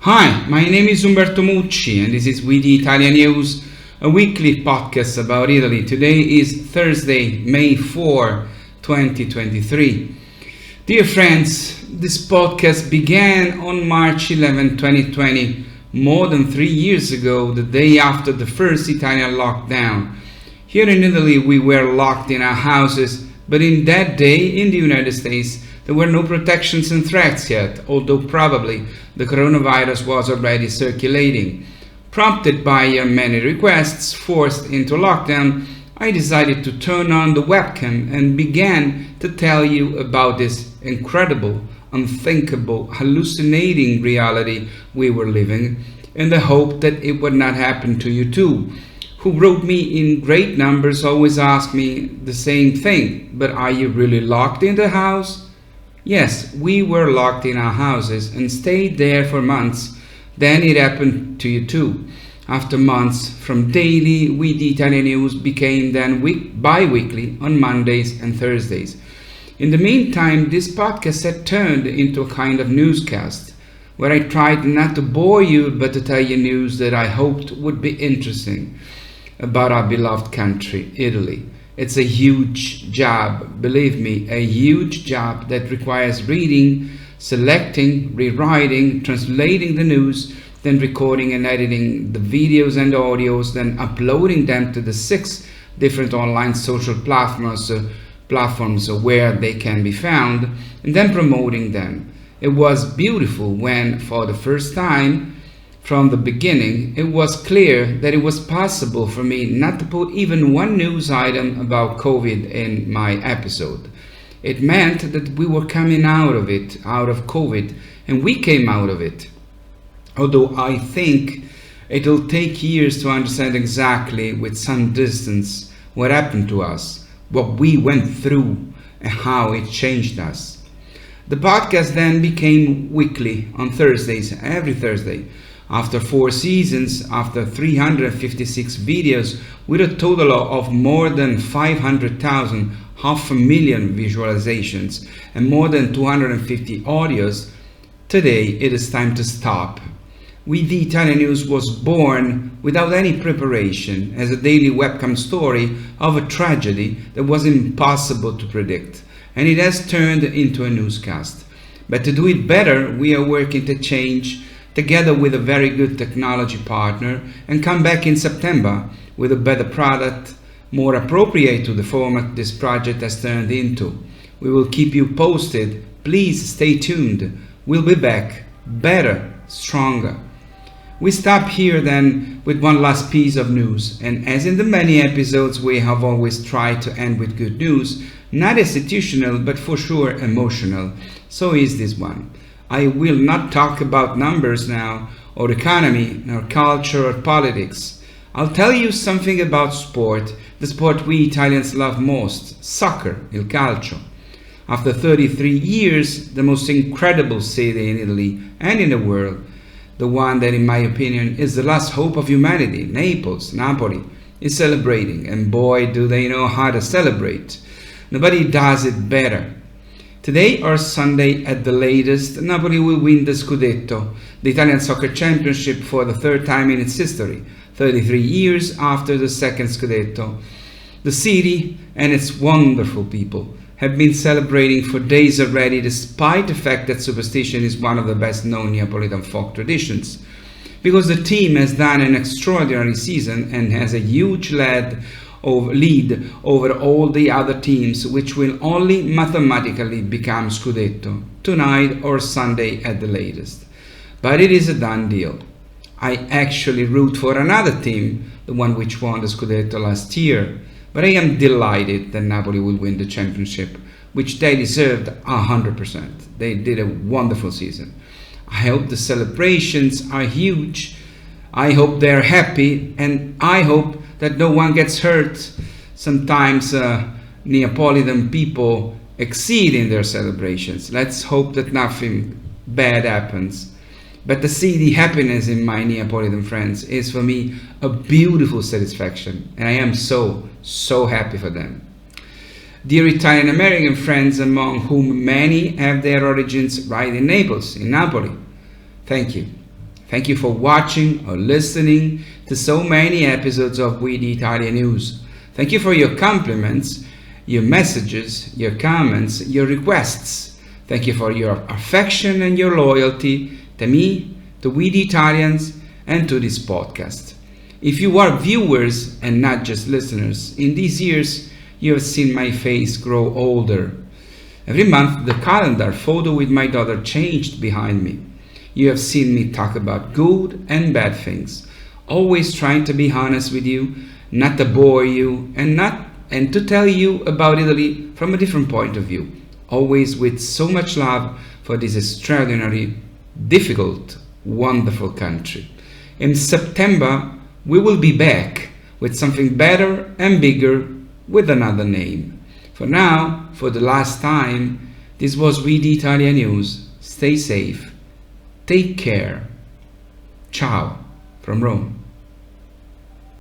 Hi, my name is Umberto Mucci and this is We the ItaliaNews, a weekly podcast about Italy. Today is Thursday, May 4, 2023. Dear friends, this podcast began on March 11, 2020, more than 3 years ago, the day after the first Italian lockdown. Here in Italy, we were locked in our houses, but in that day in the United States, there were no protections and threats yet, although probably the coronavirus was already circulating. Prompted by many requests forced into lockdown, I decided to turn on the webcam and began to tell you about this incredible, unthinkable, hallucinating reality we were living, in the hope that it would not happen to you too. Who wrote me in great numbers always ask me the same thing, but are you really locked in the house? Yes, we were locked in our houses and stayed there for months. Then it happened to you too. After months, from daily, We the ItaliaNews became then bi-weekly on Mondays and Thursdays. In the meantime, this podcast had turned into a kind of newscast, where I tried not to bore you but to tell you news that I hoped would be interesting about our beloved country, Italy. It's a huge job, believe me, a huge job that requires reading, selecting, rewriting, translating the news, then recording and editing the videos and audios, then uploading them to the 6 different online social platforms where they can be found, and then promoting them. It was beautiful when, for the first time, from the beginning, it was clear that it was possible for me not to put even one news item about COVID in my episode. It meant that we were coming out of COVID, and we came out of it. Although I think it'll take years to understand exactly, with some distance, what happened to us, what we went through, and how it changed us. The podcast then became weekly on Thursdays, every Thursday. After 4 seasons, after 356 videos, with a total of more than 500,000, 500,000 visualizations, and more than 250 audios, today it is time to stop. We the ItaliaNews was born without any preparation as a daily webcam story of a tragedy that was impossible to predict, and it has turned into a newscast. But to do it better, we are working to change together with a very good technology partner and come back in September with a better product, more appropriate to the format this project has turned into. We will keep you posted. Please stay tuned. We'll be back, better, stronger. We stop here then with one last piece of news, and as in the many episodes we have always tried to end with good news, not institutional but for sure emotional, so is this one. I will not talk about numbers now, or economy, nor culture or politics. I'll tell you something about sport, the sport we Italians love most, soccer, il calcio. After 33 years, the most incredible city in Italy and in the world, the one that in my opinion is the last hope of humanity, Napoli, is celebrating, and boy do they know how to celebrate. Nobody does it better. Today or Sunday at the latest, Napoli will win the Scudetto, the Italian soccer championship, for the 3rd time in its history, 33 years after the 2nd Scudetto. The city and its wonderful people have been celebrating for days already, despite the fact that superstition is one of the best known Neapolitan folk traditions. Because the team has done an extraordinary season and has a huge lead over all the other teams, which will only mathematically become Scudetto, tonight or Sunday at the latest. But it is a done deal. I actually root for another team, the one which won the Scudetto last year, but I am delighted that Napoli will win the championship, which they deserved 100%. They did a wonderful season. I hope the celebrations are huge. I hope they're happy, and I hope that no one gets hurt. Sometimes Neapolitan people exceed in their celebrations. Let's hope that nothing bad happens. But to see the happiness in my Neapolitan friends is for me a beautiful satisfaction, and I am so happy for them. Dear Italian American friends, among whom many have their origins right in Naples, in Napoli, thank you. Thank you for watching or listening to so many episodes of We the ItaliaNews. Thank you for your compliments, your messages, your comments, your requests. Thank you for your affection and your loyalty to me, to We the Italians, and to this podcast. If you are viewers and not just listeners, in these years you have seen my face grow older. Every month the calendar photo with my daughter changed behind me. You have seen me talk about good and bad things, always trying to be honest with you, not to bore you, and to tell you about Italy from a different point of view, always with so much love for this extraordinary, difficult, wonderful country. In September, we will be back with something better and bigger with another name. For now, for the last time, this was We the ItaliaNews. Stay safe. Take care. Ciao from Rome.